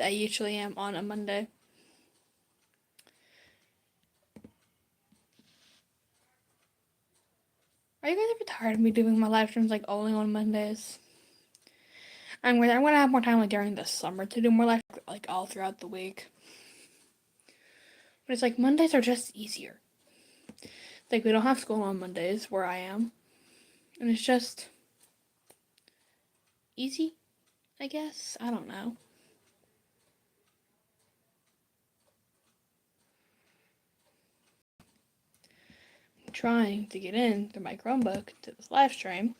I usually am on a Monday. Are you guys ever tired of me doing my live streams like only on Mondays? I'm gonna have more time like during the summer to do more like all throughout the week. But it's like Mondays are just easier. Like we don't have school on Mondays where I am. And it's just easy, I guess. I don't know. I'm trying to get in through my Chromebook to this live stream,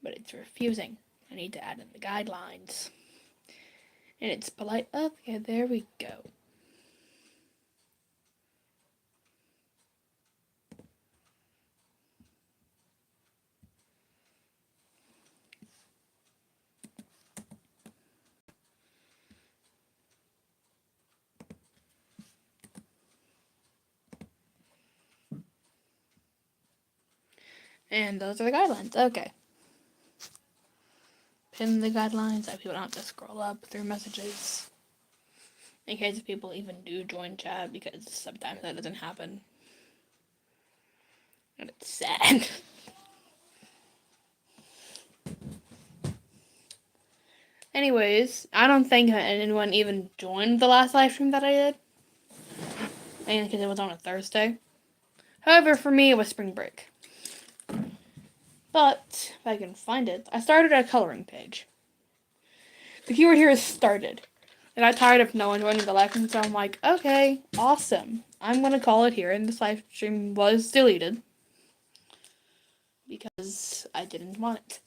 but it's refusing. I need to add in the guidelines. And it's polite. Okay, there we go. And those are the guidelines. Okay. Pin the guidelines so people don't have to scroll up through messages. In case people even do join chat, because sometimes that doesn't happen. And it's sad. Anyways, I don't think anyone even joined the last live stream that I did. Mainly because it was on a Thursday. However, for me, it was spring break. But, if I can find it, I started a coloring page. The keyword here is started. I got tired of no one joining the live stream, so I'm like, okay, awesome. I'm gonna call it here, and this live stream was deleted. Because I didn't want it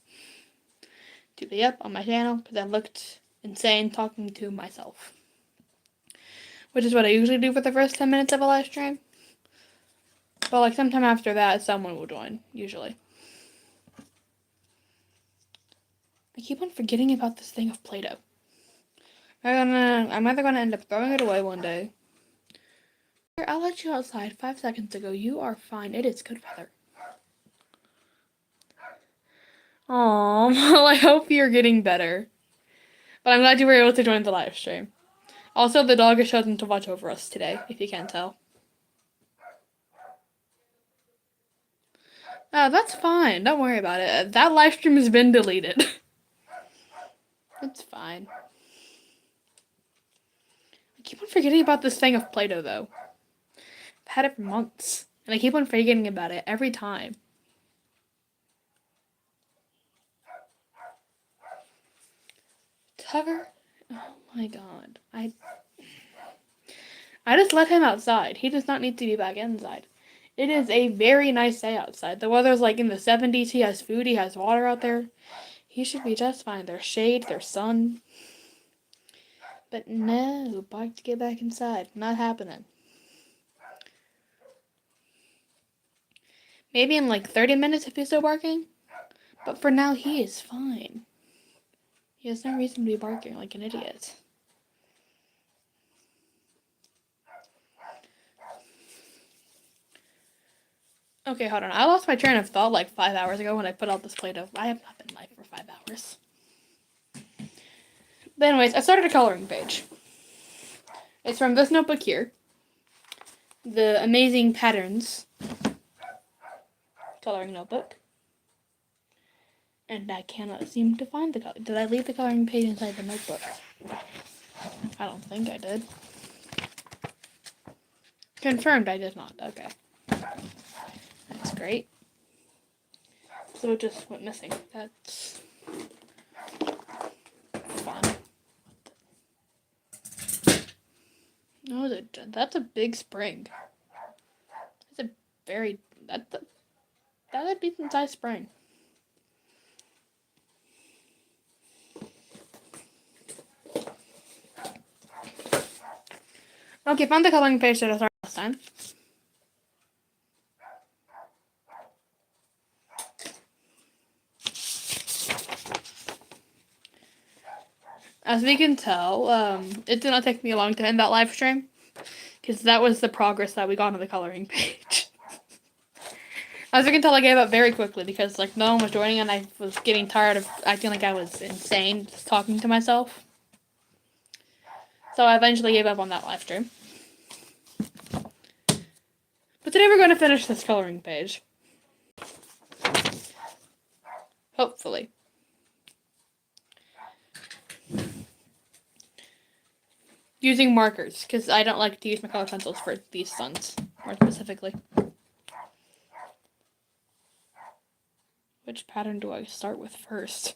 to be up on my channel, because I looked insane talking to myself. Which is what I usually do for the first 10 minutes of a live stream. But like sometime after that, someone will join, usually. I keep on forgetting about this thing of Play-Doh. I'm either gonna end up throwing it away one day. Here, I'll let you outside 5 seconds ago. You are fine. It is good weather. Aww, well, I hope you're getting better. But I'm glad you were able to join the live stream. Also, the dog is chosen to watch over us today, if you can't tell. Oh, that's fine. Don't worry about it. That live stream has been deleted. It's fine. I keep on forgetting about this thing of Play-Doh, though. I've had it for months, and I keep on forgetting about it every time. Tugger? Oh my god. I just let him outside. He does not need to be back inside. It is a very nice day outside. The weather's like in the 70s. He has food. He has water out there. He should be just fine. There's shade. There's sun. But no, bark to get back inside. Not happening. Maybe in like 30 minutes if he's still barking. But for now, he is fine. He has no reason to be barking like an idiot. Okay, hold on. I lost my train of thought like 5 hours ago when I put out this Play-Doh. I have not been live for 5 hours. But anyways, I started a coloring page. It's from this notebook here. The Amazing Patterns coloring notebook. And I cannot seem to find the color. Did I leave the coloring page inside the notebook? I don't think I did. Confirmed I did not. Okay. That's great. So it just went missing. That's fun. No, that's a big spring. That's a very that's a decent sized spring. Okay, found the coloring page that I started last time. As we can tell, it did not take me long to end that live stream, because that was the progress that we got on the coloring page. As you can tell, I gave up very quickly because like no one was joining and I was getting tired of acting like I was insane just talking to myself. So I eventually gave up on that live stream. But today we're going to finish this coloring page. Hopefully. Using markers, because I don't like to use my color pencils for these suns, more specifically. Which pattern do I start with first?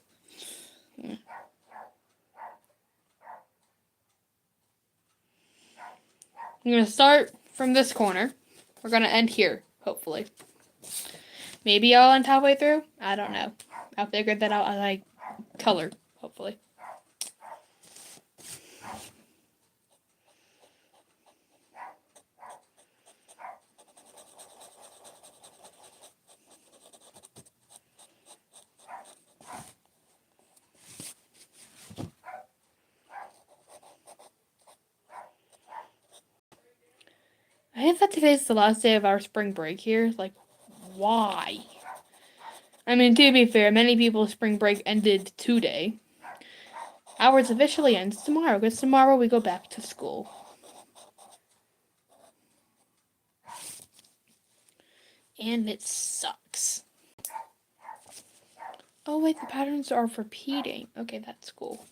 I'm going to start from this corner. We're going to end here, hopefully. Maybe I'll end halfway through. I don't know. I'll figure that out as I color, hopefully. I hate that today's the last day of our spring break here. Like, why? I mean, to be fair, many people's spring break ended today. Ours officially ends tomorrow, because tomorrow we go back to school. And it sucks. Oh wait, the patterns are repeating. Okay, that's cool.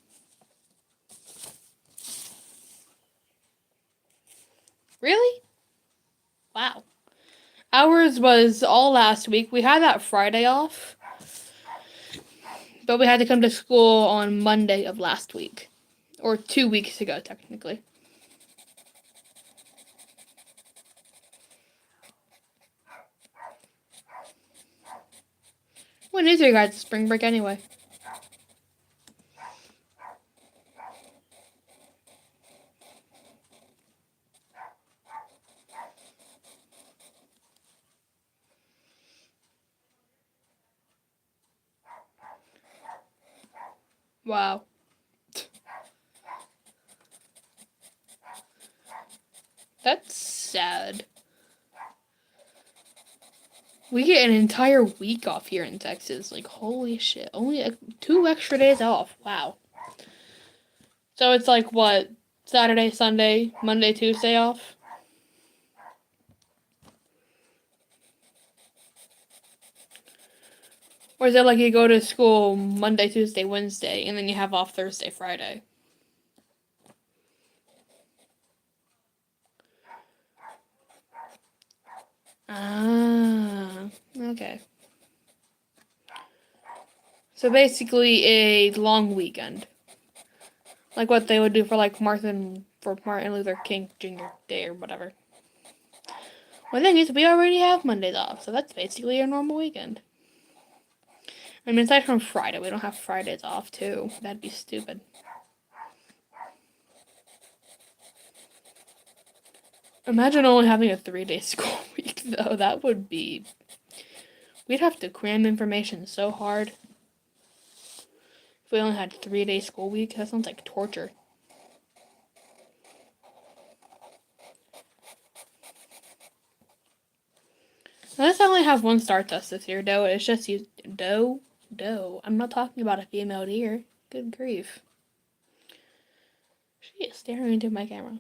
Really? Wow. Ours was all last week. We had that Friday off. But we had to come to school on Monday of last week. Or 2 weeks ago, technically. When is your guys' spring break anyway? Wow. That's sad. We get an entire week off here in Texas. Like, holy shit. Only 2 extra days off. Wow. So it's like, what? Saturday, Sunday, Monday, Tuesday off? Or is it like you go to school Monday, Tuesday, Wednesday, and then you have off Thursday, Friday? Ah, okay. So basically a long weekend. Like what they would do for like Martin Luther King Jr. Day or whatever. Well, the thing is, we already have Mondays off, so that's basically a normal weekend. I mean, aside from Friday, we don't have Fridays off too. That'd be stupid. Imagine only having a 3-day school week, though. That would be... We'd have to cram information so hard. If we only had 3-day school week, that sounds like torture. Unless I only have one star test this year, though. It's just you... Doe? I'm not talking about a female deer. Good grief. She is staring into my camera.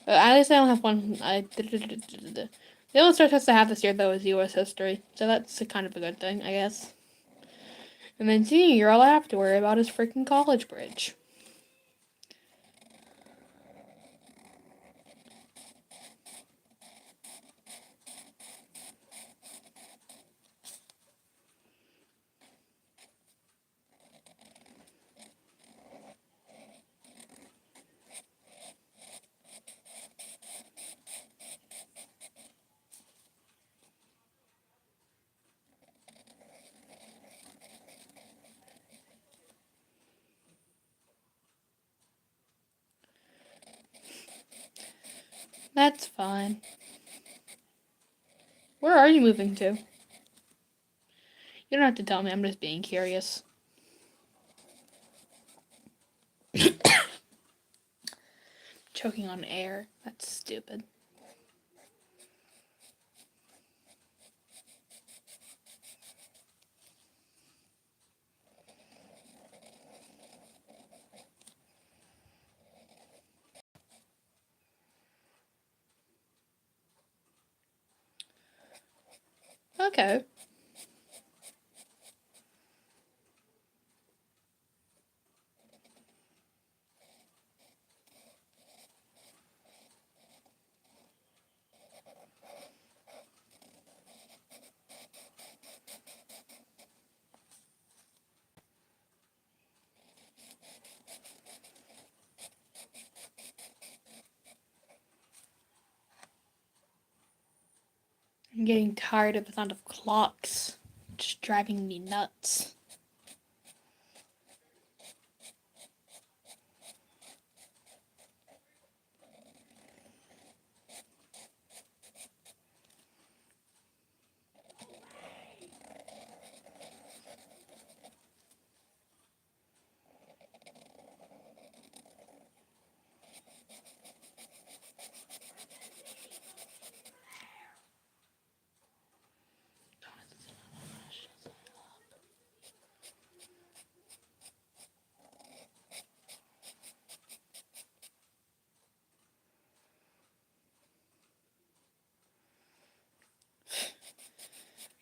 At least I only have one. The only star test I have this year, though, is U.S. history. So that's kind of a good thing, I guess. And then senior year, all I have to worry about is freaking college bridge. That's fine. Where are you moving to? You don't have to tell me, I'm just being curious. Choking on air. That's stupid. Okay. I'm getting tired of the sound of clocks. It's driving me nuts.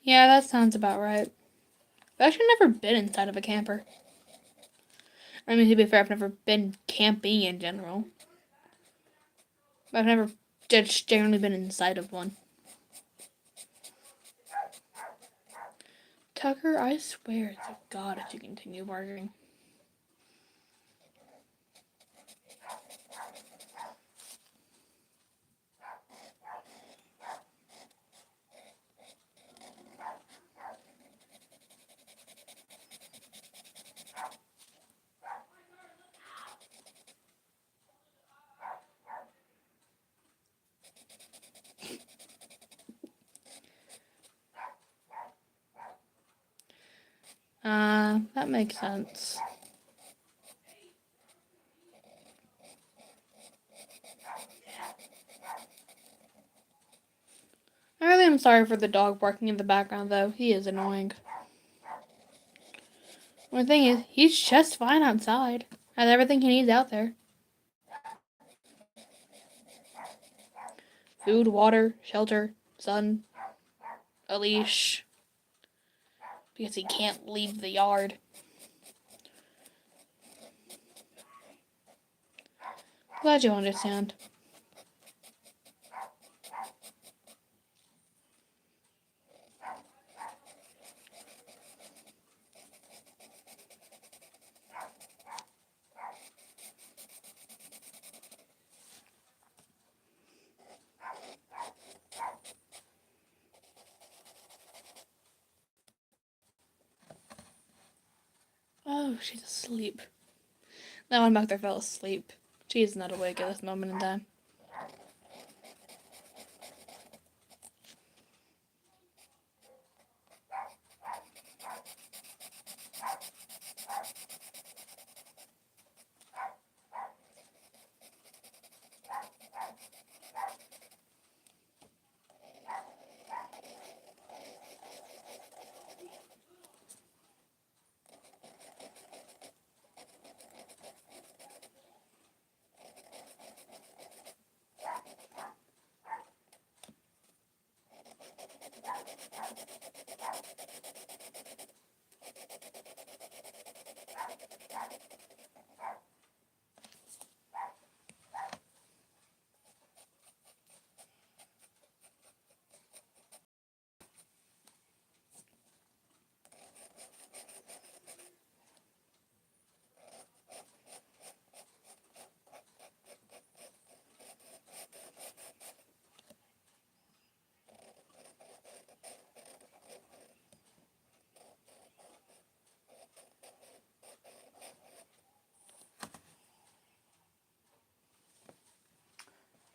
Yeah, that sounds about right. I've actually never been inside of a camper. I mean, to be fair, I've never been camping in general. I've never just generally been inside of one. Tucker, I swear to God if you continue barging. That makes sense. I really am sorry for the dog barking in the background, though. He is annoying. One thing is, he's just fine outside. Has everything he needs out there. Food, water, shelter, sun, a leash. Because he can't leave the yard. Glad you understand. Oh, she's asleep. That one back there fell asleep. She is not awake at this moment in time.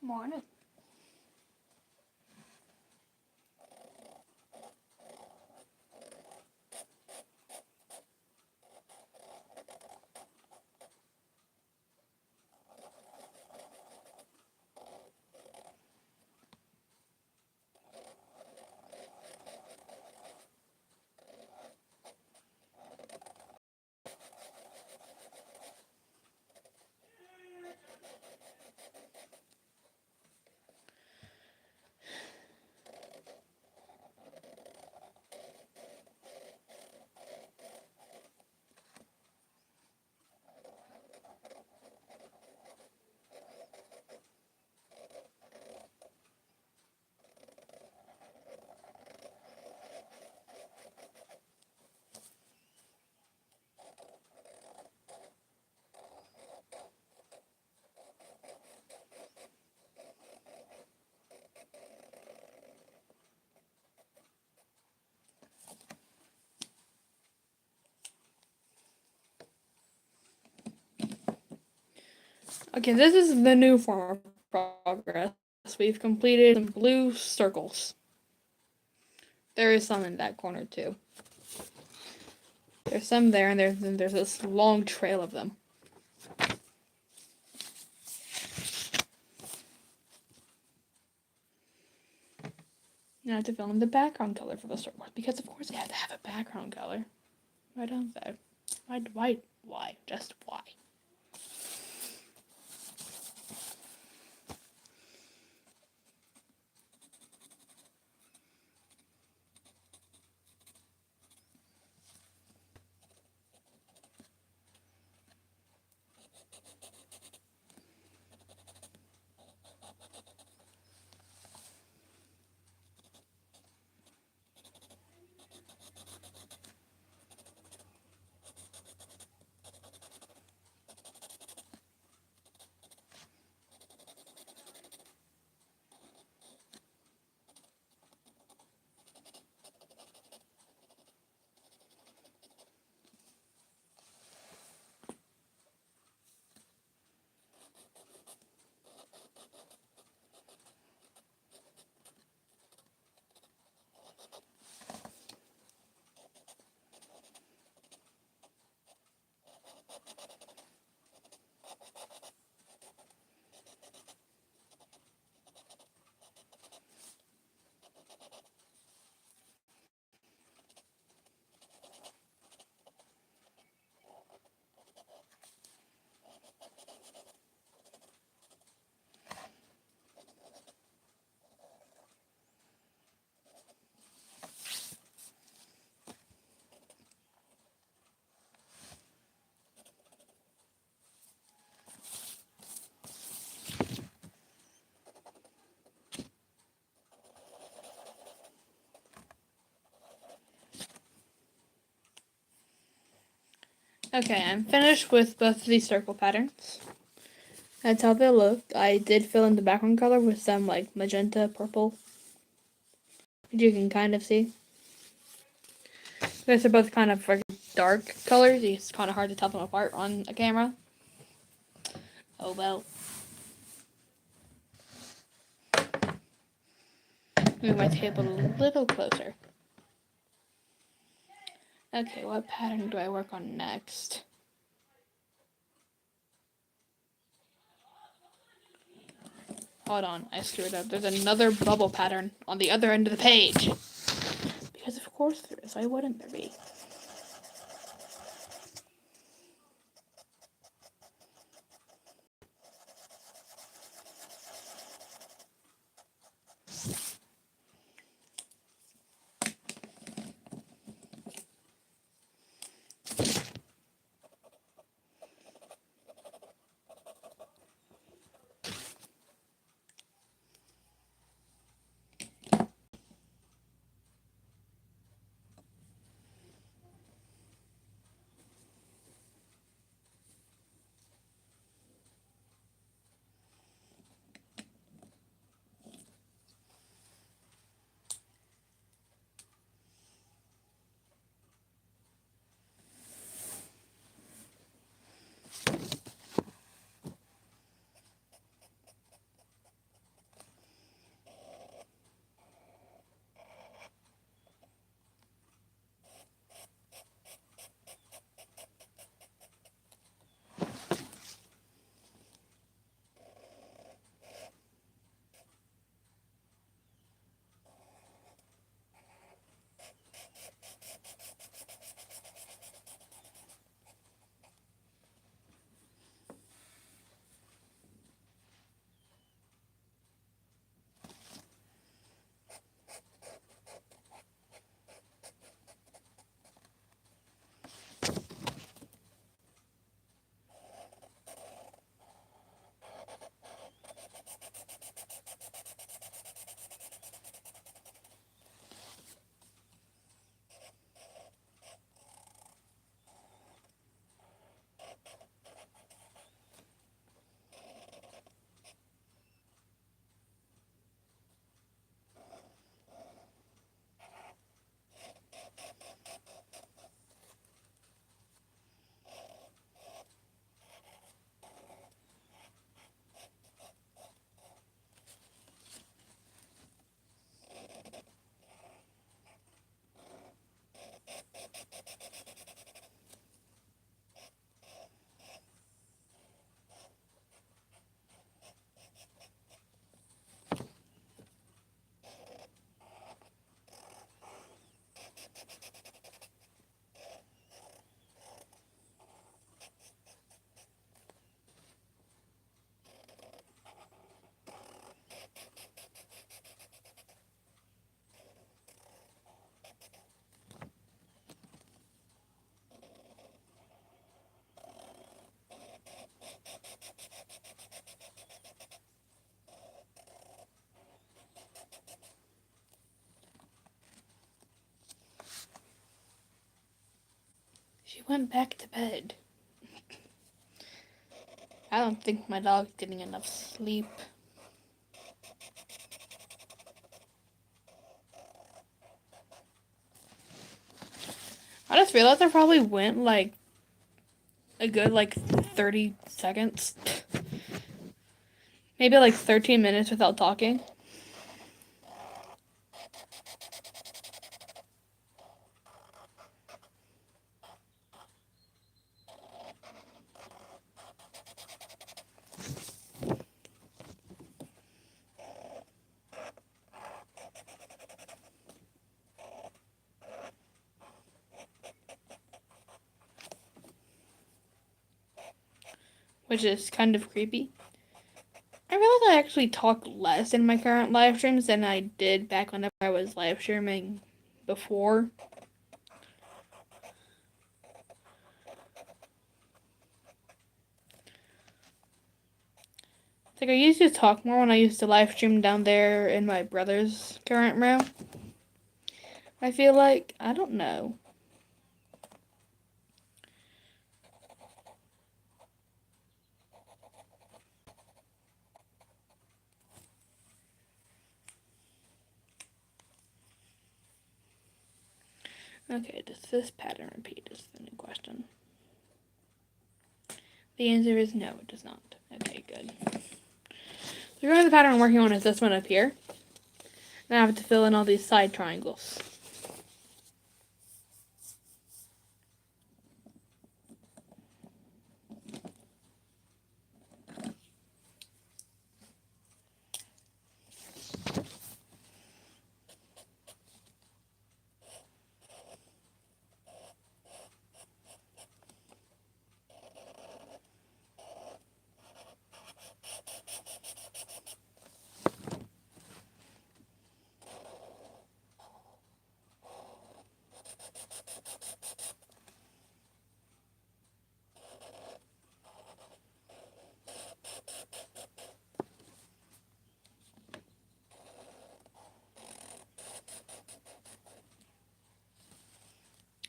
Morning. Okay, this is the new form of progress. We've completed some blue circles. There is some in that corner too. There's some there, and there's this long trail of them. Now I have to fill in the background color for the circles, because of course they have to have a background color. Why don't they? Why? Just why? Okay, I'm finished with both of these circle patterns. That's how they look. I did fill in the background color with some like magenta, purple. You can kind of see. These are both kind of dark colors. It's kind of hard to tell them apart on a camera. Oh well. Move my tape a little closer. Okay, what pattern do I work on next? Hold on, I screwed up. There's another bubble pattern on the other end of the page. Because of course there is. Why wouldn't there be? She went back to bed. I don't think my dog's getting enough sleep. I just realized I probably went like a good like 30 seconds. Maybe like 13 minutes without talking. Which is kind of creepy. I realize I actually talk less in my current live streams than I did back whenever I was live streaming before. It's like I used to talk more when I used to live stream down there in my brother's current room. I feel like, I don't know. Okay, does this pattern repeat is the new question. The answer is no, it does not. Okay, good. So the pattern I'm working on is this one up here. And I have to fill in all these side triangles.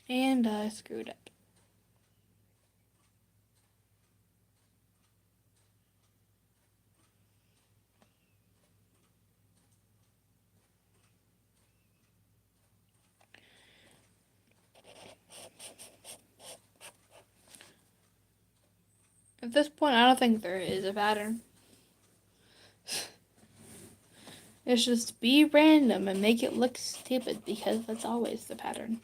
And I screwed up. At this point, I don't think there is a pattern. It's just be random and make it look stupid because that's always the pattern.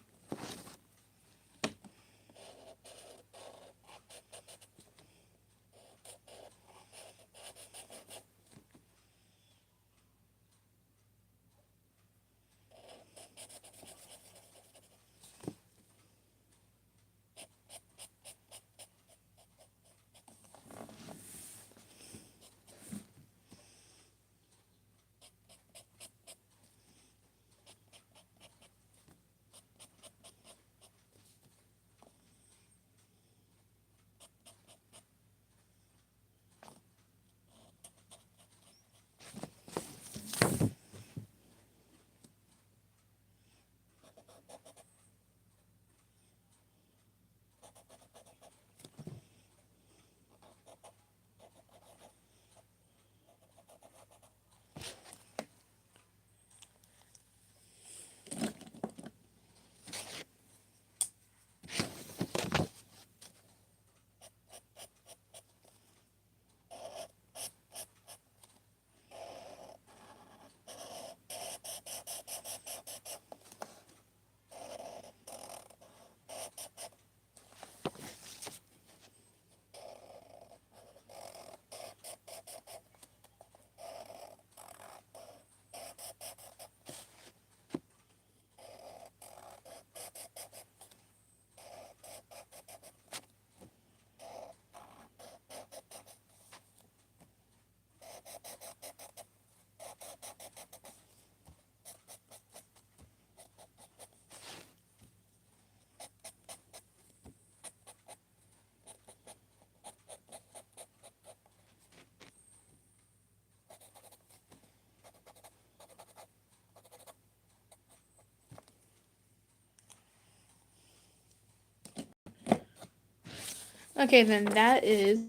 Okay, then that is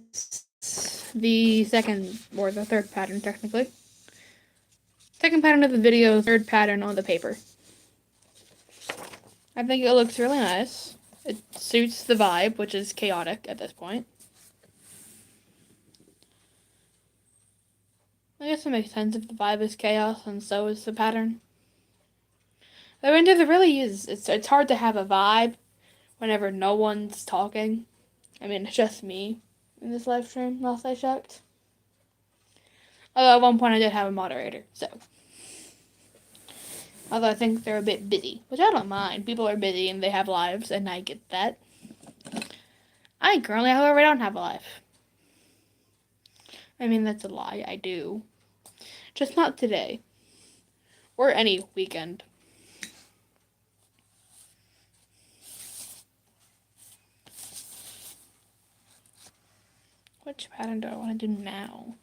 the second or the third pattern, technically. Second pattern of the video, third pattern on the paper. I think it looks really nice. It suits the vibe, which is chaotic at this point. I guess it makes sense if the vibe is chaos and so is the pattern. I mean, there really is. It's hard to have a vibe whenever no one's talking. I mean, it's just me in this live stream, last I checked. Although at one point I did have a moderator, so. Although I think they're a bit busy, which I don't mind. People are busy and they have lives, and I get that. I currently, however, don't have a life. I mean, that's a lie. I do. Just not today. Or any weekend. Which pattern do I want to do now?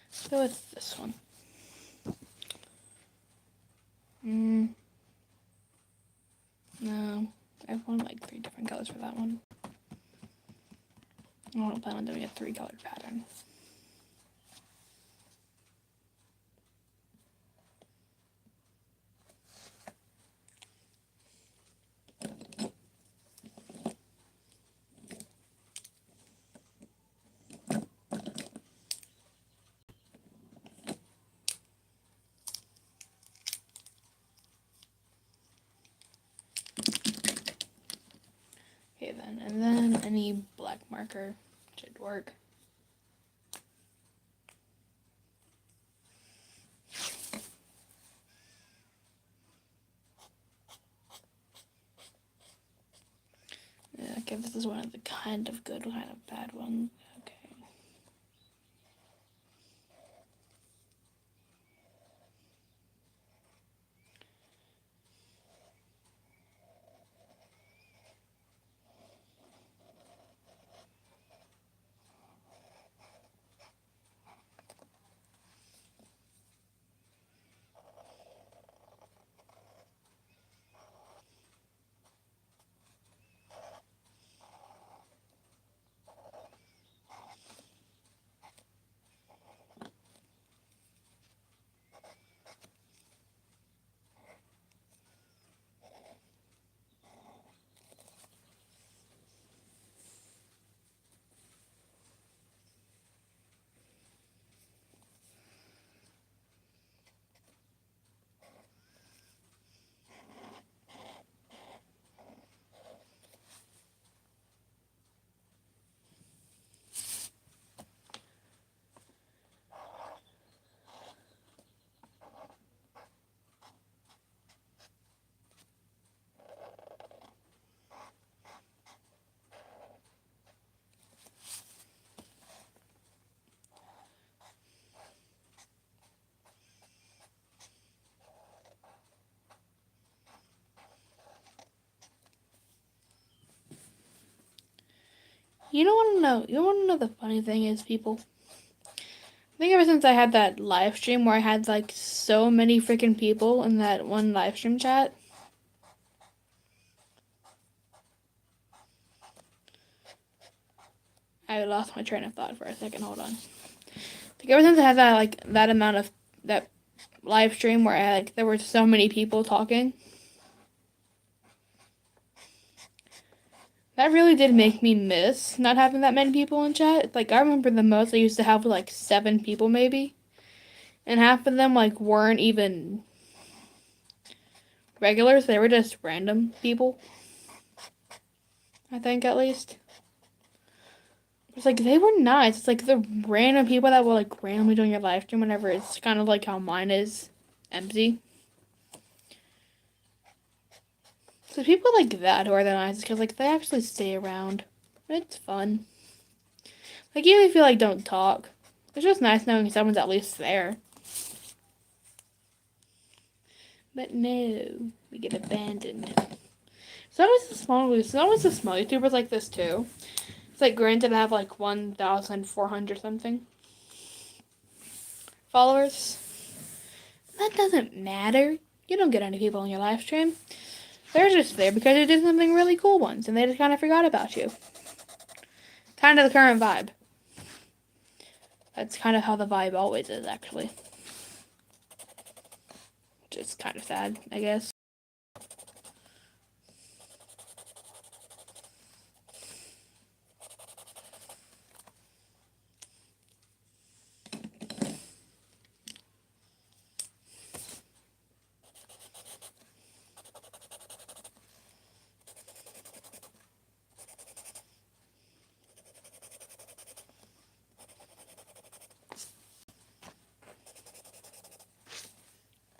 Let's go with this one. No. I want like 3 different colors for that one. I don't plan on doing a 3-colored pattern. Okay then, and then any black marker should work. Yeah, okay, this is one of the kind of good, kind of bad ones. Okay. You don't want to know. You don't want to know the funny thing is, people. I think ever since I had that live stream where I had like so many freaking people in that one live stream chat. I lost my train of thought for a second. Hold on. Like ever since I had that that amount of that live stream where there were so many people talking. That really did make me miss not having that many people in chat. Like I remember the most I used to have like 7 people maybe. And half of them like weren't even regulars, they were just random people. I think at least. It's like they were nice. It's like the random people that will like randomly join your live stream whenever it's kind of like how mine is empty. So people like that who are the nicest because like they actually stay around. It's fun. Like even if you like don't talk, it's just nice knowing someone's at least there. But no, we get abandoned. So always the small YouTubers like this too. It's like granted I have like 1,400 something followers. That doesn't matter. You don't get any people on your live stream. They're just there because you did something really cool once, and they just kind of forgot about you. Kind of the current vibe. That's kind of how the vibe always is, actually. Which is kind of sad, I guess.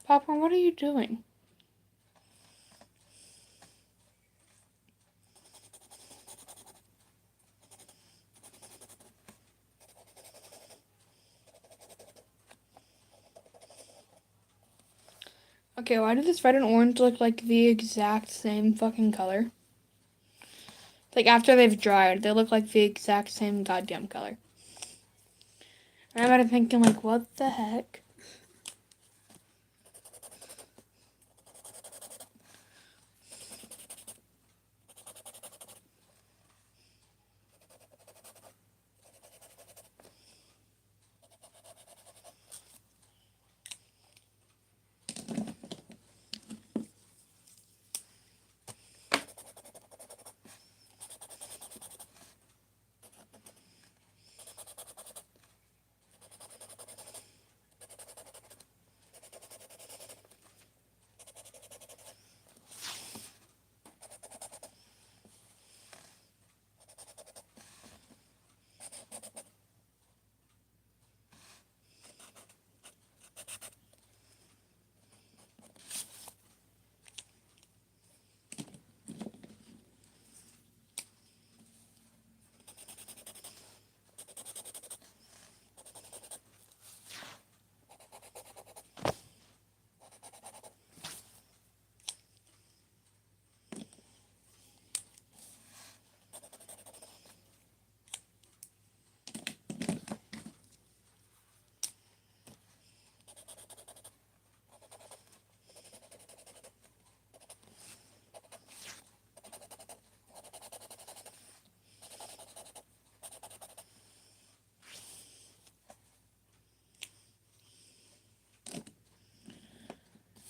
Popcorn, what are you doing? Okay, why do this red and orange look like the exact same fucking color? Like, after they've dried, they look like the exact same goddamn color. And I'm thinking, like, what the heck?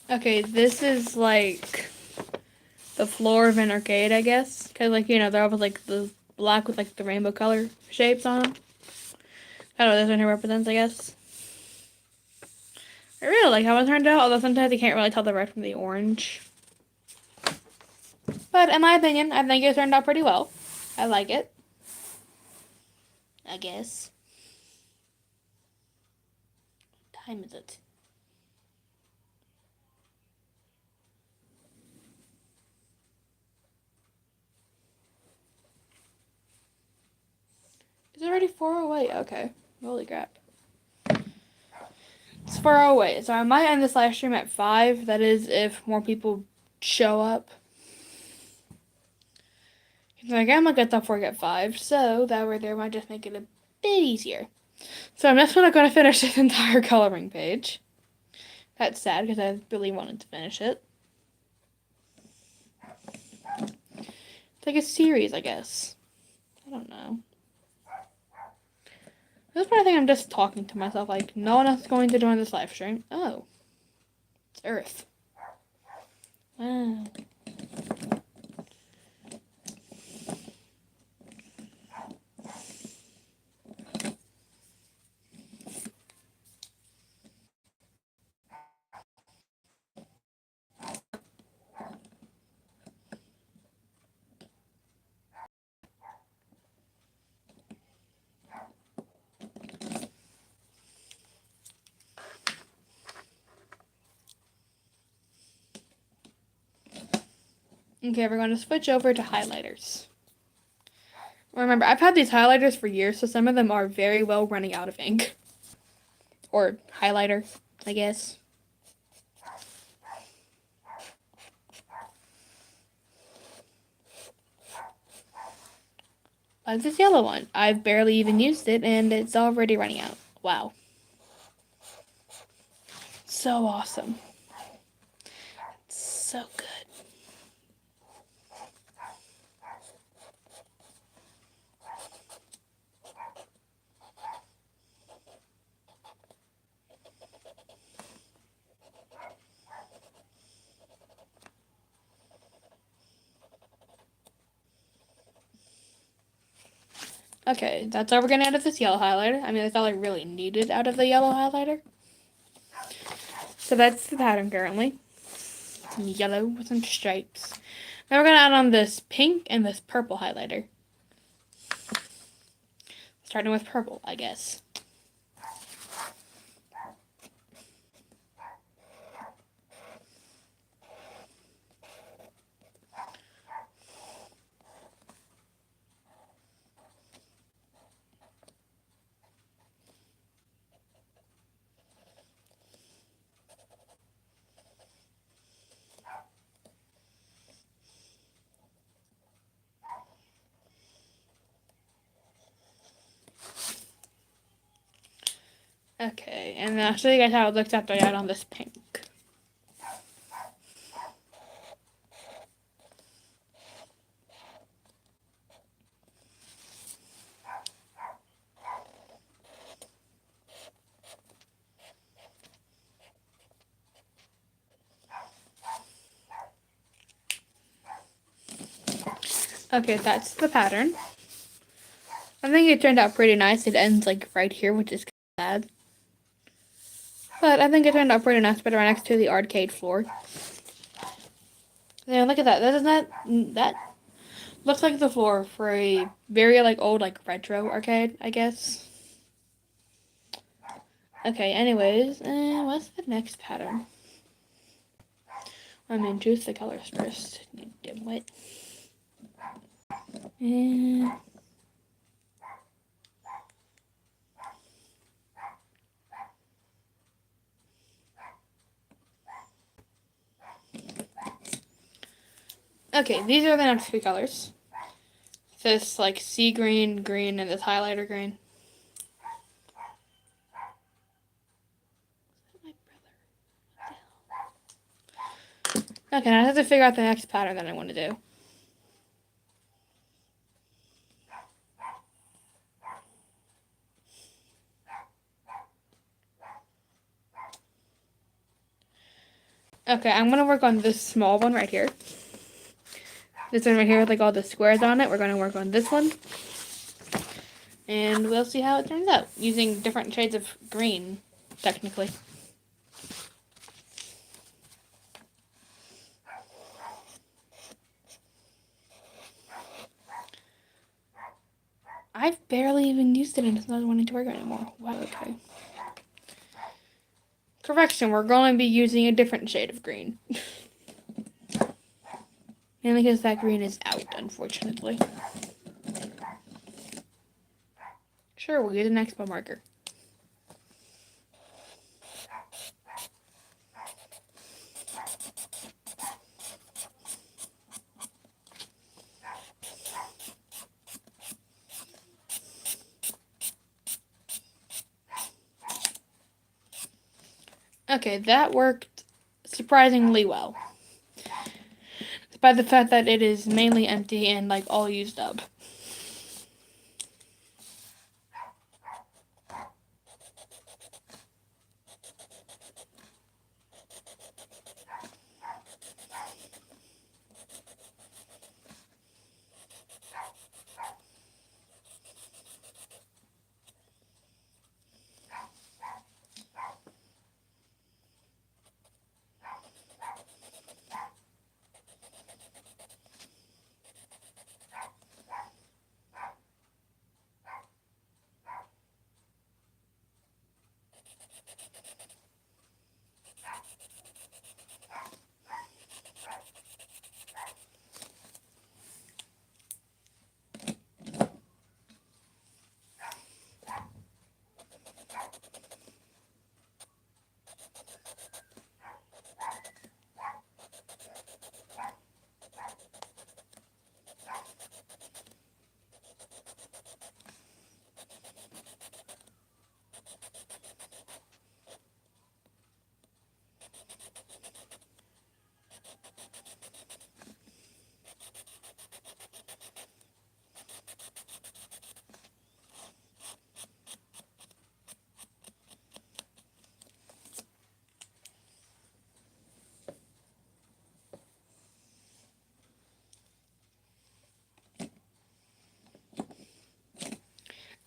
Okay, this is like the floor of an arcade, I guess. Because, like, you know, they're all like the black with like the rainbow color shapes on them. I don't know what this one here represents, I guess. I really like how it turned out, although sometimes you can't really tell the red from the orange. But in my opinion, I think it turned out pretty well. I like it. I guess. What time is it? It's already 4:08. Okay. Holy crap. It's 4:08. So I might end this live stream at 5. That is if more people show up. Like, I'm gonna get the fork at 5, so that right there might just make it a bit easier. So I'm just not gonna finish this entire coloring page. That's sad because I really wanted to finish it. It's like a series, I guess. I don't know. This part I think I'm just talking to myself, like, no one else is going to join this live stream. Oh. It's Earth. Wow. Okay, we're going to switch over to highlighters. Remember, I've had these highlighters for years, so some of them are very well running out of ink. Or highlighter, I guess. Like this yellow one. I've barely even used it, and it's already running out. Wow. So awesome. So good. Okay, that's all we're gonna add of this yellow highlighter. I mean, that's all I really needed out of the yellow highlighter. So that's the pattern currently. Yellow with some stripes. Now we're gonna add on this pink and this purple highlighter. Starting with purple, I guess. Okay, and then I'll show you guys how it looks after I add on this pink. Okay, that's the pattern. I think it turned out pretty nice. It ends like right here, which is sad. But I think it turned out pretty nice, but right next to the arcade floor. Yeah, look at that. That looks like the floor for a very like old like retro arcade, I guess. Okay, anyways, what's the next pattern? I mean, choose the colors first, you dimwit. And okay, these are the next three colors. This like sea green, green, and this highlighter green. Okay, now I have to figure out the next pattern that I want to do. Okay, I'm gonna work on this small one right here. This one right here with like all the squares on it. We're gonna work on this one. And we'll see how it turns out, using different shades of green, technically. I've barely even used it and it's not wanting to work anymore. Wow, okay. Correction, we're going to be using a different shade of green. Mainly because that green is out, unfortunately. Sure, we'll use an expo marker. Okay, that worked surprisingly well. Despite the fact that it is mainly empty and like all used up.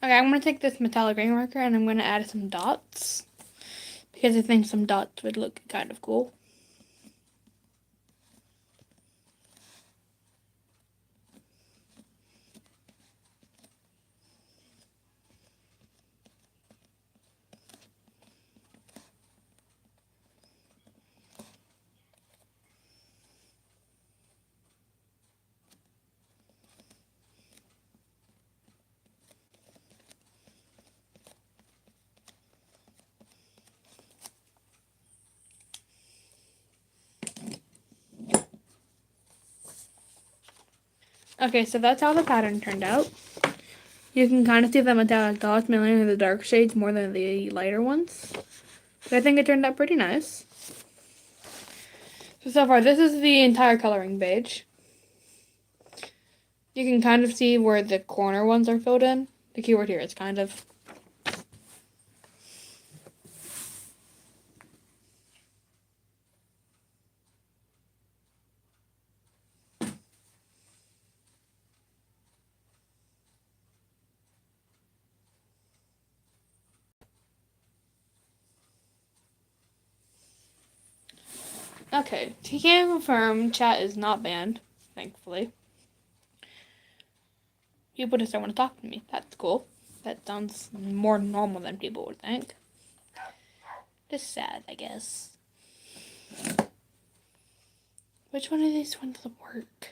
Okay, I'm going to take this metallic ring marker and I'm going to add some dots. Because I think some dots would look kind of cool. Okay, so that's how the pattern turned out. You can kind of see the metallic dots mainly in the dark shades more than the lighter ones. But I think it turned out pretty nice. So far, this is the entire coloring page. You can kind of see where the corner ones are filled in. The keyword here is kind of. Okay, he can confirm chat is not banned, thankfully. People just don't want to talk to me. That's cool. That sounds more normal than people would think. Just sad, I guess. Which one of these ones will work?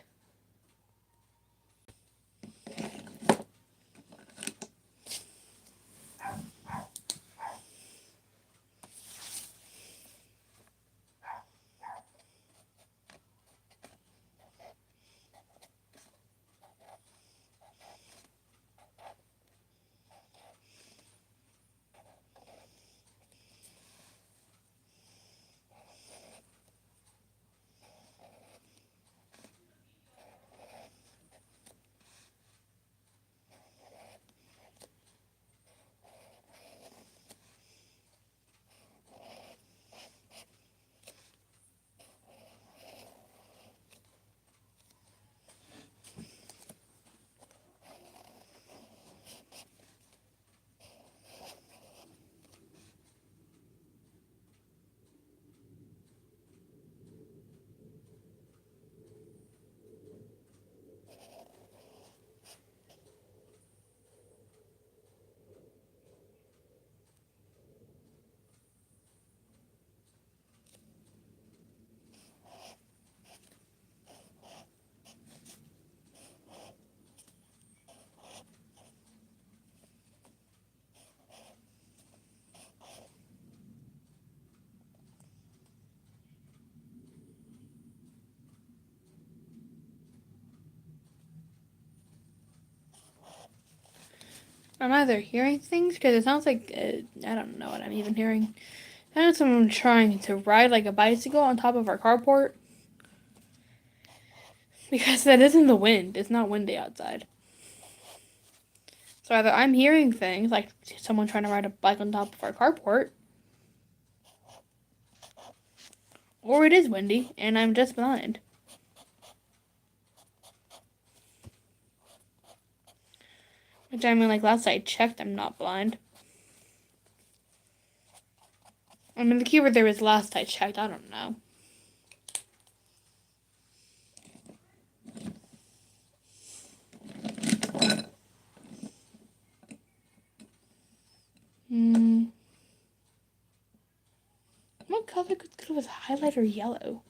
I'm either hearing things because it sounds like I don't know what I'm even hearing. I know someone trying to ride like a bicycle on top of our carport. Because that isn't the wind. It's not windy outside. So either I'm hearing things like someone trying to ride a bike on top of our carport, or it is windy and I'm just blind. Which I mean, like last I checked, I'm not blind. I mean, the keyword there was last I checked. I don't know. What color could go with highlighter yellow?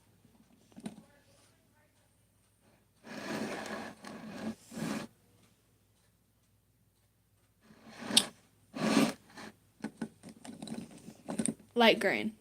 Light green.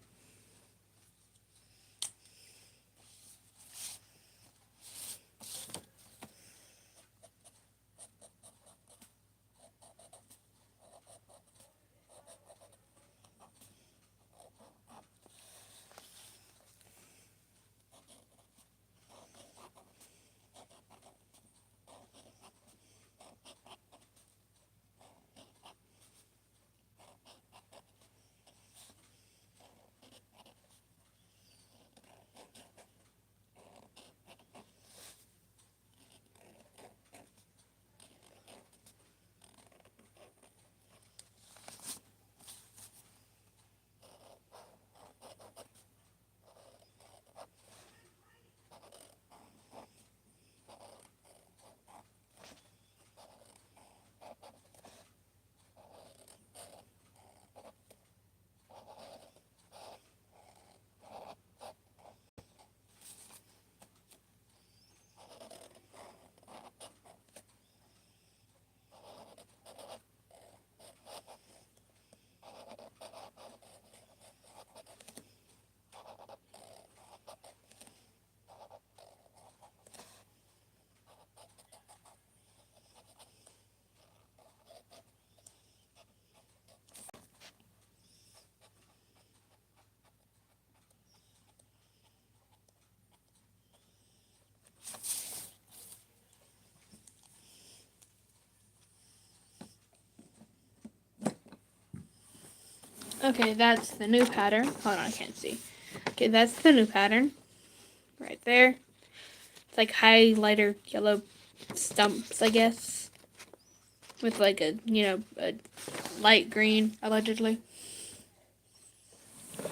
Okay, that's the new pattern. Hold on, I can't see. Okay, that's the new pattern. Right there. It's like highlighter yellow stumps, I guess. With like a, a light green, allegedly.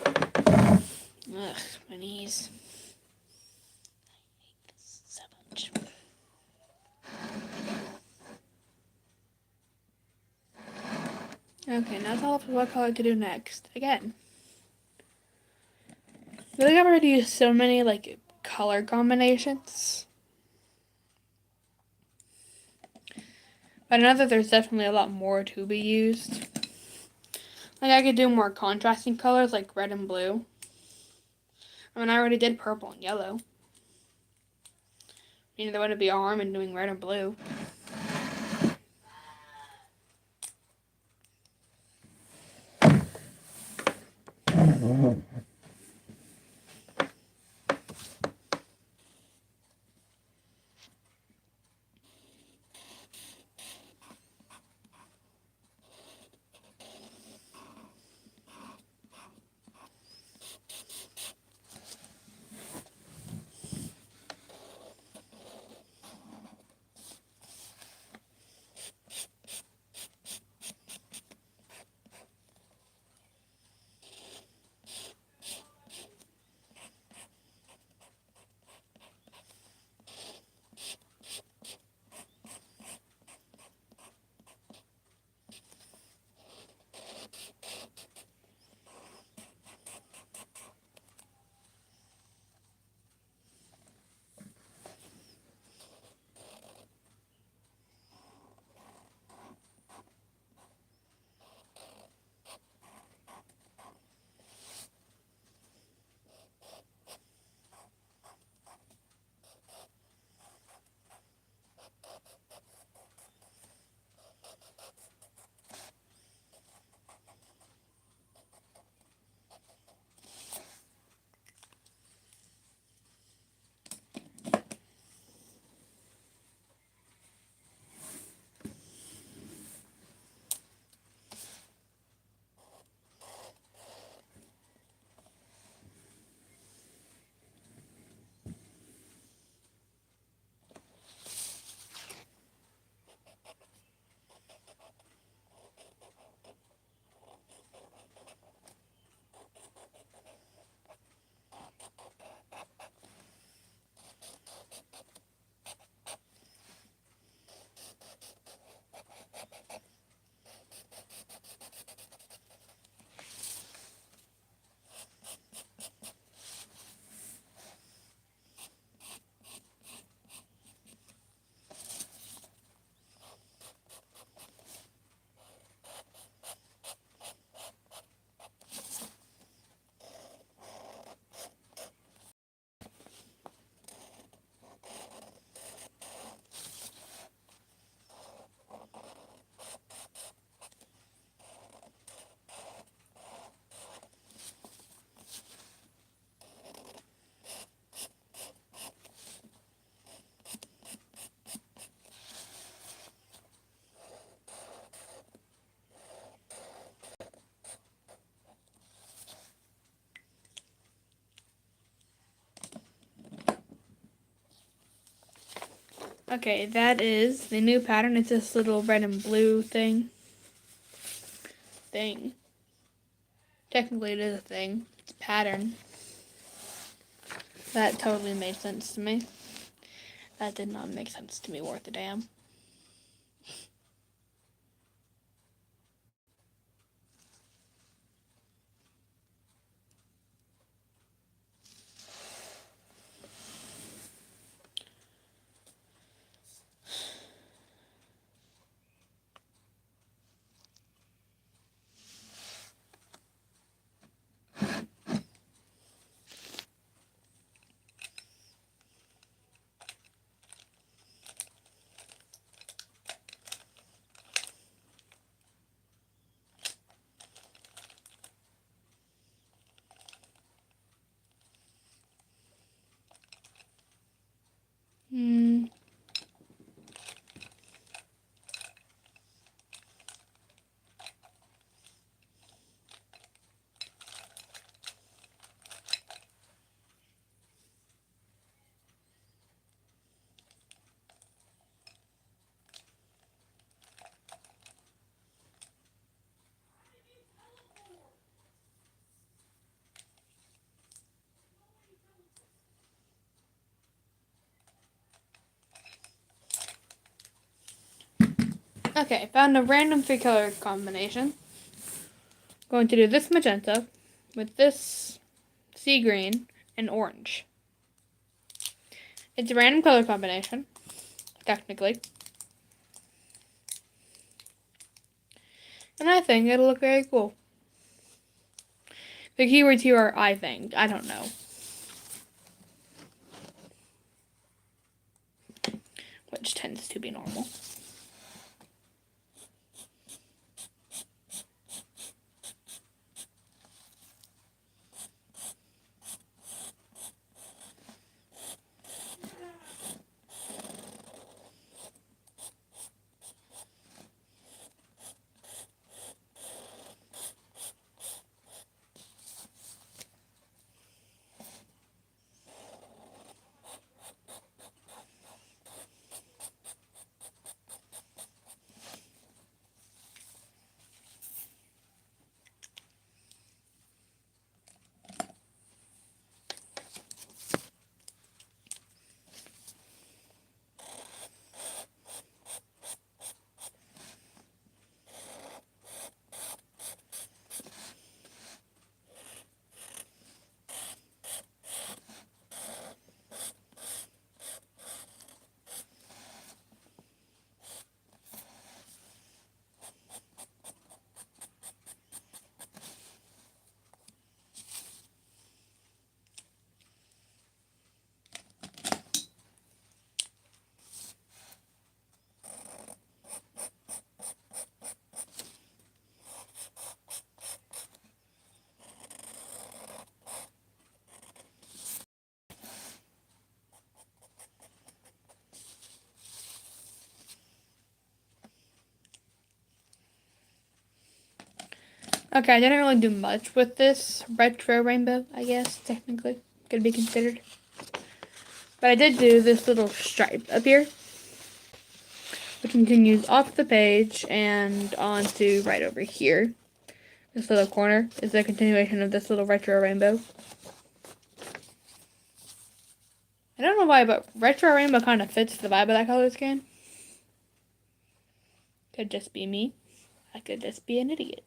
Ugh, my knees. I hate this so much. Okay, now tell us what color to do next. Again. I feel like I've already used so many, like, color combinations. But I know that there's definitely a lot more to be used. Like, I could do more contrasting colors, like red and blue. I mean, I already did purple and yellow. There wouldn't be harm in doing red and blue. Okay, that is the new pattern. It's this little red and blue thing. Technically it is a thing. It's a pattern. That totally made sense to me. That did not make sense to me worth a damn. Okay, found a random 3-color combination. Going to do this magenta with this sea green and orange. It's a random color combination, technically. And I think it'll look very cool. The keywords here are I think. I don't know. Which tends to be normal. Okay, I didn't really do much with this retro rainbow, I guess, technically. Could be considered. But I did do this little stripe up here, which continues off the page and onto right over here. This little corner is a continuation of this little retro rainbow. I don't know why, but retro rainbow kind of fits the vibe of that color scheme. Could just be me. I could just be an idiot.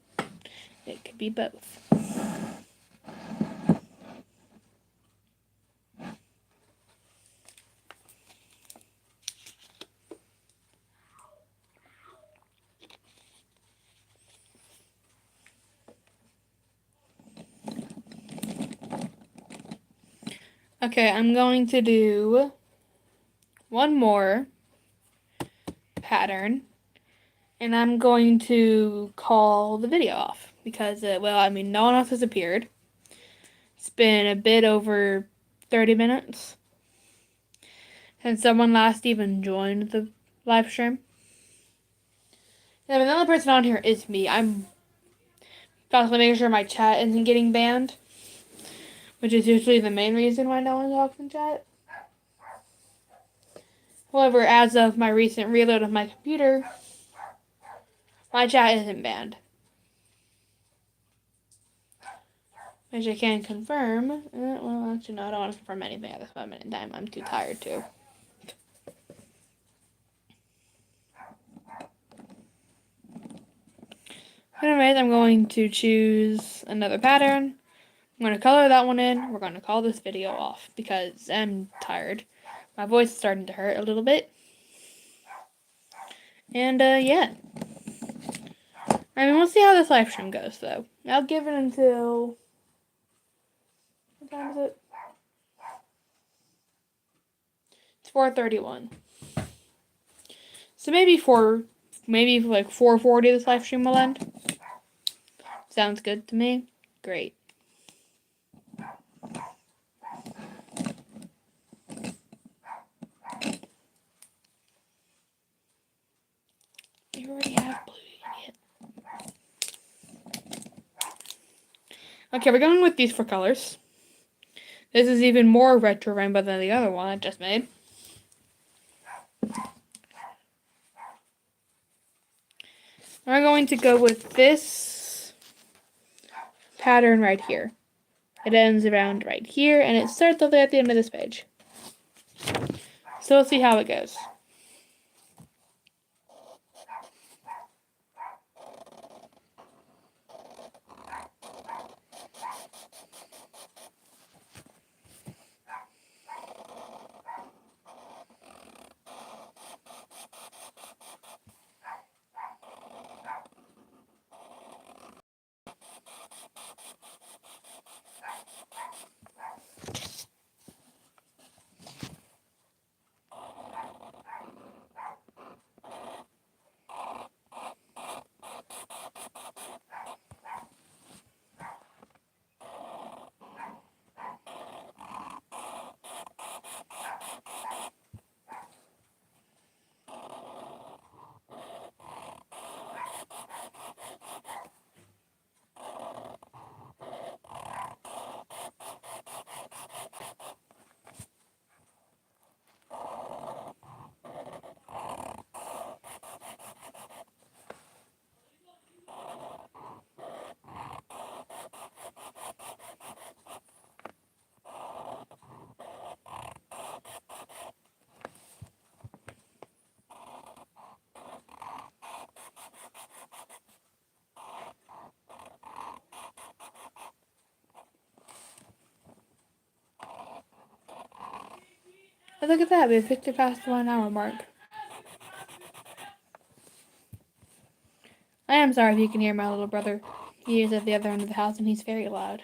It could be both. Okay, I'm going to do one more pattern, and I'm going to call the video off because, no one else has appeared. It's been a bit over 30 minutes since someone last even joined the live stream. And the only person on here is me. I'm constantly making sure my chat isn't getting banned, which is usually the main reason why no one talks in chat. However, as of my recent reload of my computer, my chat isn't banned. Which I can confirm. Well, actually, no, I don't want to confirm anything at this moment in time. I'm too tired to. Anyways, I'm going to choose another pattern. I'm going to color that one in. We're going to call this video off because I'm tired. My voice is starting to hurt a little bit. And, yeah. We'll see how this live stream goes, though. I'll give it until... What time is it? It's 4:31. So maybe like 4:40 this live stream will end. Sounds good to me. Great. You already have blue, idiot. Okay, we're going with these 4 colors. This is even more retro rainbow than the other one I just made. We're going to go with this pattern right here. It ends around right here, and it starts all the way at the end of this page. So we'll see how it goes. Oh, look at that. We've 50 past the 1 hour mark. I am sorry if you can hear my little brother. He is at the other end of the house and he's very loud.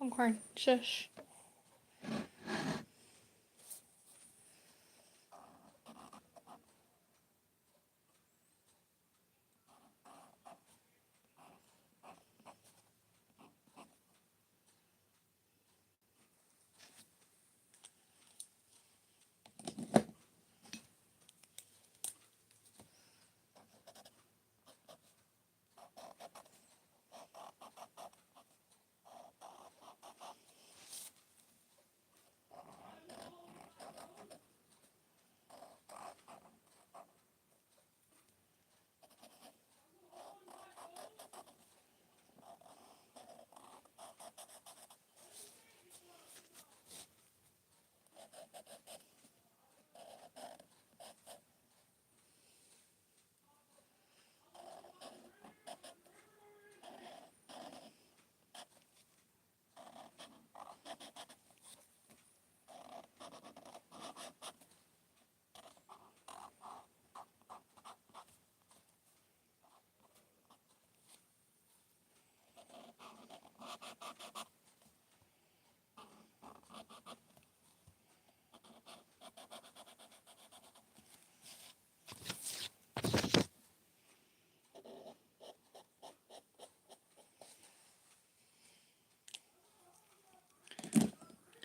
I'm crying. Shush.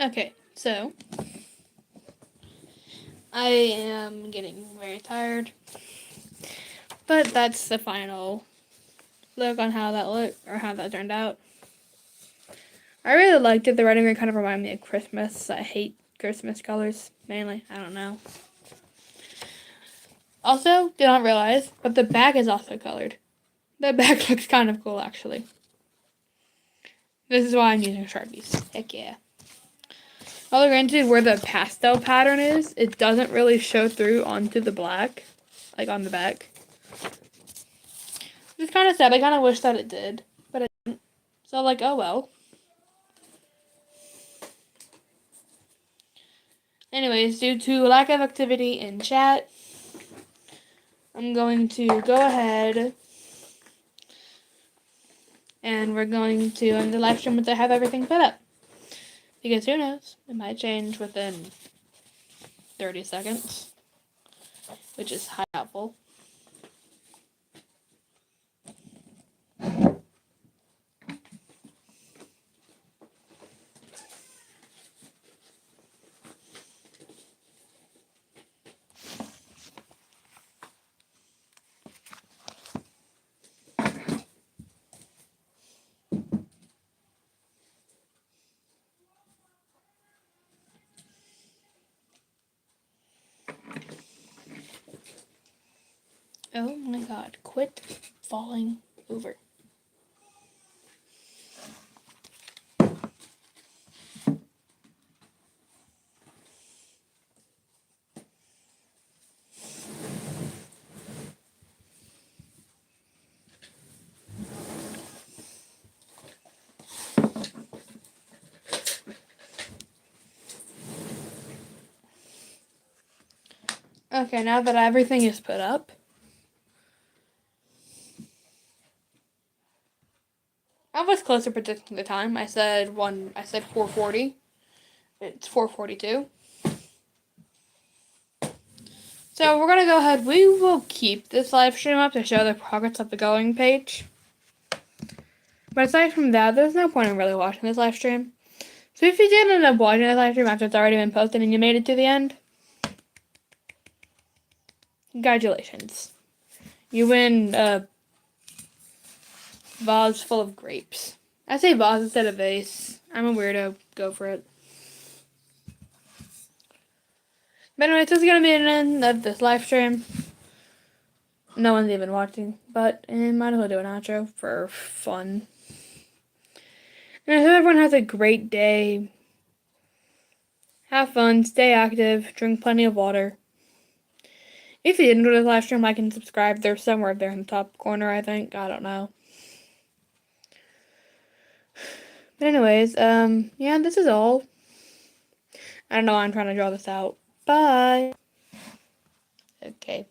Okay, so I am getting very tired, but that's the final look on how that looked, or how that turned out. I really liked it. The red and green kind of remind me of Christmas. I hate Christmas colors, mainly. I don't know. Also, did not realize, but the back is also colored. The back looks kind of cool, actually. This is why I'm using Sharpies. Heck yeah. Although granted, where the pastel pattern is, it doesn't really show through onto the black, like on the back. It's kind of sad. I kind of wish that it did, but it didn't. So, like, oh well. Anyways, due to lack of activity in chat, I'm going to go ahead and we're going to end the live stream once I have everything set up. Because who knows, it might change within 30 seconds, which is helpful. Oh my god, quit falling over. Okay, now that everything is put up, I was close to predicting the time. I said 4:40. It's 4:42. So we're gonna go ahead. We will keep this live stream up to show the progress of the going page. But aside from that, there's no point in really watching this live stream. So if you did end up watching this live stream after it's already been posted and you made it to the end, congratulations. You win a vase full of grapes. I say vase instead of vase. I'm a weirdo. Go for it. But anyway, this is going to be an end of this live stream. No one's even watching, but I might as well do an outro for fun. And I hope everyone has a great day. Have fun, stay active, drink plenty of water. If you didn't go to the live stream, like and subscribe. They're somewhere there in the top corner, I think. I don't know. But anyways, yeah, this is all. I don't know why I'm trying to draw this out. Bye. Okay.